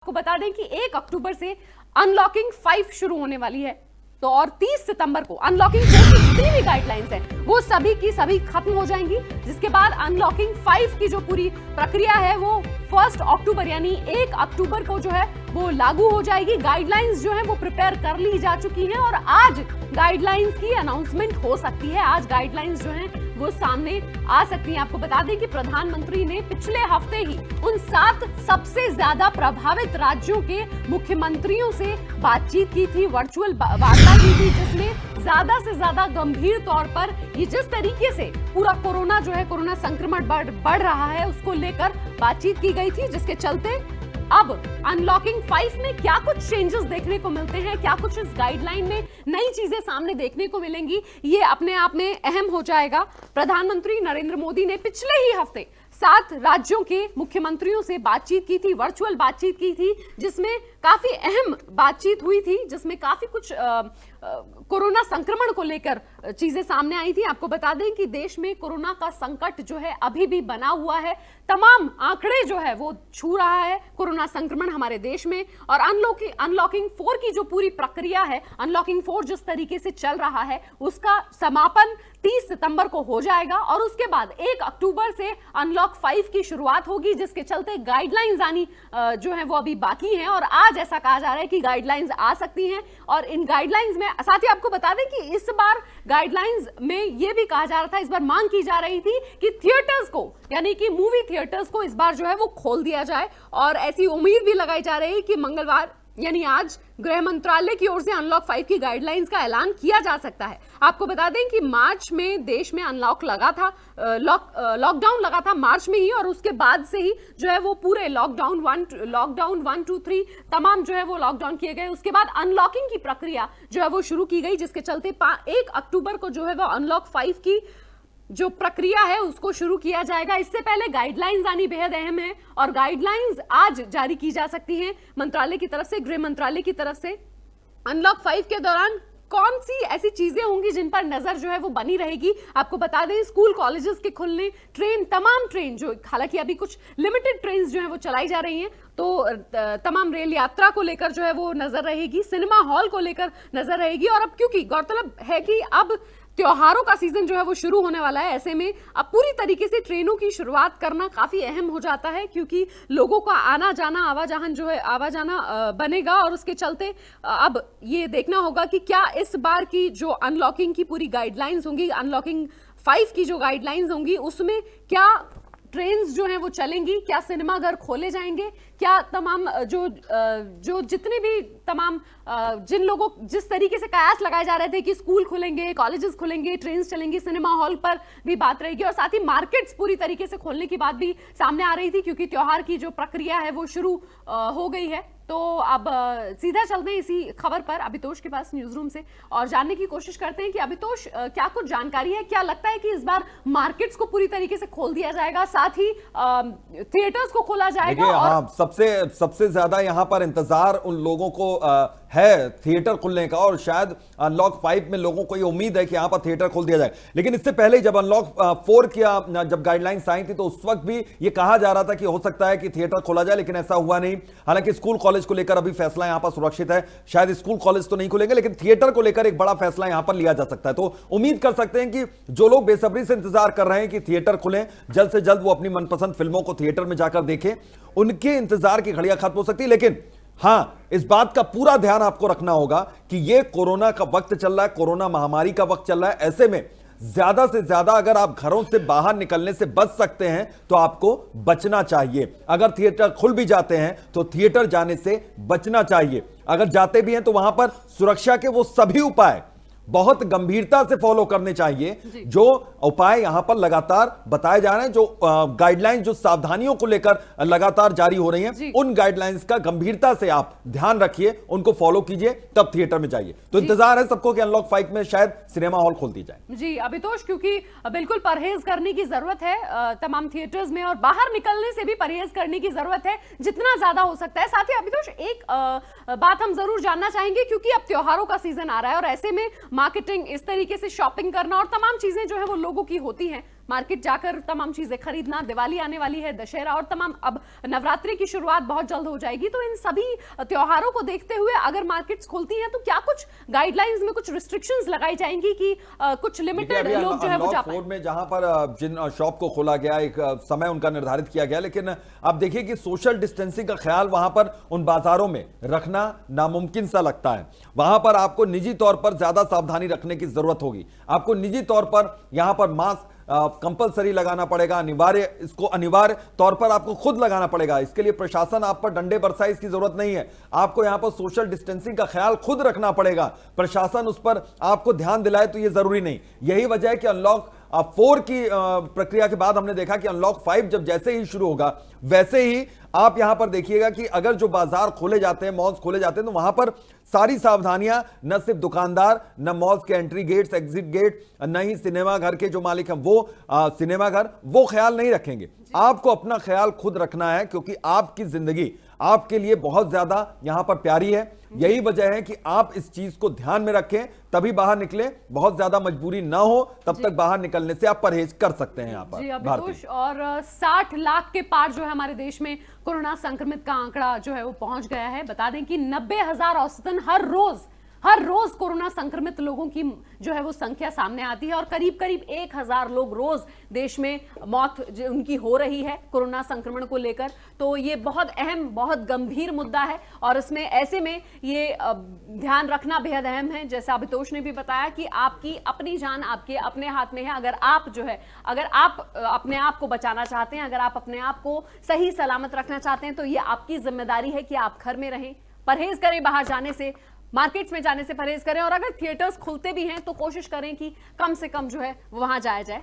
आपको बता दें कि 1 अक्टूबर से अनलॉकिंग 5 शुरू होने वाली है। तो और 30 सितंबर को अनलॉकिंग 4 की जितनी भी गाइडलाइंस है वो सभी की सभी खत्म हो जाएंगी, जिसके बाद अनलॉकिंग 5 की जो पूरी प्रक्रिया है वो 1 अक्टूबर यानी 1 अक्टूबर को जो है वो लागू हो जाएगी। गाइडलाइंस जो है वो प्रिपेयर कर ली जा चुकी हैं और आज गाइडलाइंस की अनाउंसमेंट हो सकती है। आज गाइडलाइंस जो है वो सामने आ सकती है। आपको बता दें कि प्रधानमंत्री ने पिछले हफ्ते ही उन 7 सबसे ज्यादा प्रभावित राज्यों के मुख्यमंत्रियों से बातचीत की थी, वर्चुअल वार्ता की थी, जिसमें ज्यादा से ज्यादा गंभीर तौर पर ये जिस तरीके से पूरा कोरोना जो है कोरोना संक्रमण बढ़ रहा है उसको लेकर बातचीत की गई थी, जिसके चलते अब अनलॉकिंग 5 में क्या कुछ चेंजेस देखने को मिलते हैं, क्या कुछ इस गाइडलाइन में नई चीजें सामने देखने को मिलेंगी, ये अपने आप में अहम हो जाएगा। प्रधानमंत्री नरेंद्र मोदी ने पिछले ही हफ्ते 7 राज्यों के मुख्यमंत्रियों से बातचीत की थी, वर्चुअल बातचीत की थी, जिसमें काफी अहम बातचीत हुई थी, जिसमें काफी कुछ कोरोना संक्रमण को लेकर चीजें सामने आई थी। आपको बता दें कि देश में कोरोना का संकट जो है अभी भी बना हुआ है, तमाम आंकड़े जो है वो छू रहा है कोरोना संक्रमण हमारे देश में। और अनलॉकिंग 4 की जो पूरी प्रक्रिया है, अनलॉकिंग 4 जिस तरीके से चल रहा है उसका समापन 30 सितंबर को हो जाएगा और उसके बाद 1 अक्टूबर से अनलॉक 5 की शुरुआत होगी, जिसके चलते गाइडलाइंस आनी जो है वो अभी बाकी हैं और आज ऐसा कहा जा रहा है कि गाइडलाइंस आ सकती हैं। और इन गाइडलाइंस में साथ ही आपको बता दें कि इस बार गाइडलाइंस में यह भी कहा जा रहा था, इस बार मांग की जा रही थी कि थिएटर्स को यानी कि मूवी थिएटर्स को इस बार जो है वो खोल दिया जाए और ऐसी उम्मीद भी लगाई जा रही है कि मंगलवार यानी आज गृह मंत्रालय की ओर से अनलॉक 5 की गाइडलाइंस का ऐलान किया जा सकता है। आपको बता दें कि मार्च में देश में अनलॉक लगा था, लॉकडाउन लगा था मार्च में ही और उसके बाद से ही जो है वो पूरे लॉकडाउन 1 2 3 तमाम जो है वो लॉकडाउन किए गए। उसके बाद अनलॉकिंग की प्रक्रिया जो है वो शुरू की गई, जिसके चलते 1 अक्टूबर को जो है वो अनलॉक 5 की जो प्रक्रिया है उसको शुरू किया जाएगा। इससे पहले गाइडलाइंस आनी बेहद अहम है और गाइडलाइंस आज जारी की जा सकती हैं मंत्रालय की तरफ से, गृह मंत्रालय की तरफ से। अनलॉक 5 के दौरान कौन सी ऐसी चीजें होंगी जिन पर नजर जो है वो बनी रहेगी? आपको बता दें स्कूल कॉलेजेस के खुलने, ट्रेन, तमाम ट्रेन जो हालांकि अभी कुछ लिमिटेड ट्रेन जो है वो चलाई जा रही हैं, तो तमाम रेल यात्रा को लेकर जो है वो नजर रहेगी, सिनेमा हॉल को लेकर नजर रहेगी। और अब क्योंकि गौरतलब है कि अब त्योहारों का सीजन जो है वो शुरू होने वाला है, ऐसे में अब पूरी तरीके से ट्रेनों की शुरुआत करना काफी अहम हो जाता है क्योंकि लोगों का आना जाना आवाजाहन जो है आवाजाना बनेगा और उसके चलते अब ये देखना होगा कि क्या इस बार की जो अनलॉकिंग की पूरी गाइडलाइंस होंगी, अनलॉकिंग 5 की जो गाइडलाइंस होंगी उसमें क्या ट्रेन्स जो हैं वो चलेंगी, क्या सिनेमाघर खोले जाएंगे, क्या तमाम जो जितने भी तमाम जिन लोगों जिस तरीके से कयास लगाए जा रहे थे कि स्कूल खुलेंगे, कॉलेजेस खुलेंगे, ट्रेन्स चलेंगी, सिनेमा हॉल पर भी बात रहेगी और साथ ही मार्केट्स पूरी तरीके से खोलने की बात भी सामने आ रही थी क्योंकि त्योहार की जो प्रक्रिया है वो शुरू हो गई है। तो अब सीधा चलते हैं इसी खबर पर अभितोष के पास न्यूज रूम से और जानने की कोशिश करते हैं कि अभितोष क्या कुछ जानकारी है, क्या लगता है कि इस बार मार्केट्स को पूरी तरीके से खोल दिया जाएगा, साथ ही थिएटर्स को खोला जाएगा? और हाँ, सबसे ज्यादा यहाँ पर इंतजार उन लोगों को है थिएटर खुलने का और शायद अनलॉक 5 में लोगों को ये उम्मीद है कि यहां पर थिएटर खोल दिया जाए। लेकिन इससे पहले जब अनलॉक 4 की जब गाइडलाइंस आई थी तो उस वक्त भी ये कहा जा रहा था कि हो सकता है कि थिएटर खोला जाए, लेकिन ऐसा हुआ नहीं। हालांकि स्कूल कॉलेज को लेकर अभी फैसला यहां पर सुरक्षित है, शायद स्कूल कॉलेज तो नहीं खुलेंगे लेकिन थिएटर को लेकर एक बड़ा फैसला यहां पर लिया जा सकता है। तो उम्मीद कर सकते हैं कि जो लोग बेसब्री से इंतजार कर रहे हैं कि थिएटर खुलें, जल्द से जल्द वो अपनी मनपसंद फिल्मों को थिएटर में जाकर देखें, उनके इंतजार की घड़ियां खत्म हो सकती है। लेकिन हां, इस बात का पूरा ध्यान आपको रखना होगा कि यह कोरोना का वक्त चल रहा है, कोरोना महामारी का वक्त चल रहा है। ऐसे में ज्यादा से ज्यादा अगर आप घरों से बाहर निकलने से बच सकते हैं तो आपको बचना चाहिए। अगर थिएटर खुल भी जाते हैं तो थिएटर जाने से बचना चाहिए। अगर जाते भी हैं तो वहां पर सुरक्षा के वो सभी उपाय बहुत गंभीरता से फॉलो करने चाहिए जो उपाय यहां पर लगातार बताए जा रहे हैं, जो गाइडलाइंस, जो सावधानियों को लेकर लगातार जारी हो रही हैं, उन गाइडलाइंस का गंभीरता से आप ध्यान रखिए, उनको फॉलो कीजिए, तब थिएटर में जाइए। तो इंतजार है सबको कि अनलॉक 5 में शायद सिनेमा हॉल खोल दी जाए। जी अभितोष, क्योंकि बिल्कुल परहेज करने की जरूरत है तमाम थिएटर्स में और बाहर निकलने से भी परहेज करने की जरूरत है जितना ज्यादा हो सकता है। साथ ही अभितोष एक बात हम जरूर जानना चाहेंगे क्योंकि अब त्योहारों का सीजन आ रहा है और ऐसे में मार्केटिंग, इस तरीके से शॉपिंग करना और तमाम चीजें जो है वो लोगों की होती हैं, मार्केट जाकर तमाम चीजें खरीदना, दिवाली आने वाली है, दशहरा और तमाम अब नवरात्रि की शुरुआत बहुत जल्द हो जाएगी। तो इन सभी त्योहारों को देखते हुए अगर मार्केट्स खुलती हैं तो क्या कुछ गाइडलाइंस में कुछ रिस्ट्रिक्शंस लगाई जाएंगी कि कुछ लिमिटेड लोग जो है वो जा पाए? में जहां पर जिन शॉप को खोला गया, एक समय उनका निर्धारित किया गया, लेकिन आप देखिए कि सोशल डिस्टेंसिंग का ख्याल वहां पर उन बाजारों में रखना नामुमकिन सा लगता है। वहां पर आपको निजी तौर पर ज्यादा सावधानी रखने की जरूरत होगी। आपको निजी तौर पर यहां पर मास्क कंपलसरी लगाना पड़ेगा, अनिवार्य तौर पर आपको खुद लगाना पड़ेगा। इसके लिए प्रशासन आप पर डंडे बरसाए इसकी जरूरत नहीं है। आपको यहां पर सोशल डिस्टेंसिंग का ख्याल खुद रखना पड़ेगा। प्रशासन उस पर आपको ध्यान दिलाए तो यह जरूरी नहीं। यही वजह है कि अनलॉक 4 की प्रक्रिया के बाद हमने देखा कि अनलॉक 5 जब जैसे ही शुरू होगा, वैसे ही आप यहां पर देखिएगा कि अगर जो बाजार खोले जाते हैं, मॉल्स खोले जाते हैं, तो वहां पर सारी सावधानियां न सिर्फ दुकानदार, न मॉल्स के एंट्री गेट्स, एग्जिट गेट, न ही सिनेमा घर के जो मालिक हैं वो सिनेमा घर वो ख्याल नहीं रखेंगे। आपको अपना ख्याल खुद रखना है, क्योंकि आपकी जिंदगी आपके लिए बहुत ज्यादा यहां पर प्यारी है। यही वजह है कि आप इस चीज को ध्यान में रखें, तभी बाहर निकले। बहुत ज्यादा मजबूरी ना हो तब तक बाहर निकलने से आप परहेज कर सकते हैं। यहां पर भारतीय और 60 लाख के पार जो है हमारे देश में कोरोना संक्रमित का आंकड़ा जो है वो पहुंच गया है। बता दें कि 90,000 औसतन हर रोज कोरोना संक्रमित लोगों की जो है वो संख्या सामने आती है और करीब करीब 1,000 लोग रोज देश में मौत उनकी हो रही है कोरोना संक्रमण को लेकर। तो ये बहुत अहम, बहुत गंभीर मुद्दा है और इसमें ऐसे में ये ध्यान रखना बेहद अहम है। जैसा अभितोष ने भी बताया कि आपकी अपनी जान आपके अपने हाथ में है। अगर आप अपने आप को बचाना चाहते हैं, अगर आप अपने आप को सही सलामत रखना चाहते हैं, तो ये आपकी जिम्मेदारी है कि आप घर में रहें, परहेज करें, बाहर जाने से, मार्केट्स में जाने से परहेज करें और अगर थिएटर्स खुलते भी हैं तो कोशिश करें कि कम से कम जो है वहां जाया जाए।